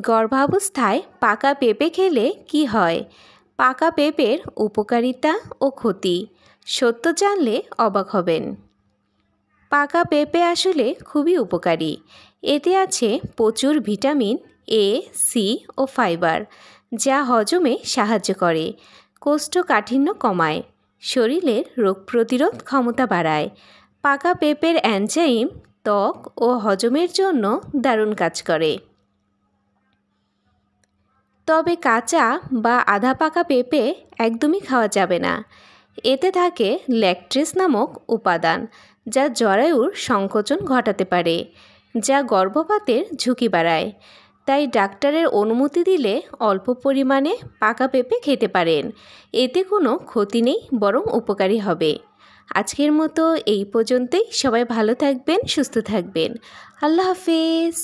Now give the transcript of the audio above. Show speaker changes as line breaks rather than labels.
গর্ভাবস্থায় পাকা পেঁপে খেলে কি হয়? পাকা পেঁপের উপকারিতা ও ক্ষতি সত্য জানলে অবাক হবেন। পাকা পেঁপে আসলে খুবই উপকারী। এতে আছে প্রচুর ভিটামিন এ, সি ও ফাইবার, যা হজমে সাহায্য করে, কোষ্ঠকাঠিন্য কমায়, শরীরের রোগ প্রতিরোধ ক্ষমতা বাড়ায়। পাকা পেঁপের এনজাইম ত্বক ও হজমের জন্য দারুণ কাজ করে। তবে কাঁচা বা আধা পাকা পেঁপে একদমই খাওয়া যাবে না। এতে থাকে ল্যাকটেজ নামক উপাদান, যা জরায়ুর সংকোচন ঘটাতে পারে, যা গর্ভপাতের ঝুঁকি বাড়ায়। তাই ডাক্তারের অনুমতি দিলে অল্প পরিমাণে পাকা পেঁপে খেতে পারেন। এতে কোনো ক্ষতি নেই, বরং উপকারী হবে। আজকের মতো এই পর্যন্তই। সবাই ভালো থাকবেন, সুস্থ থাকবেন। আল্লাহ হাফেজ।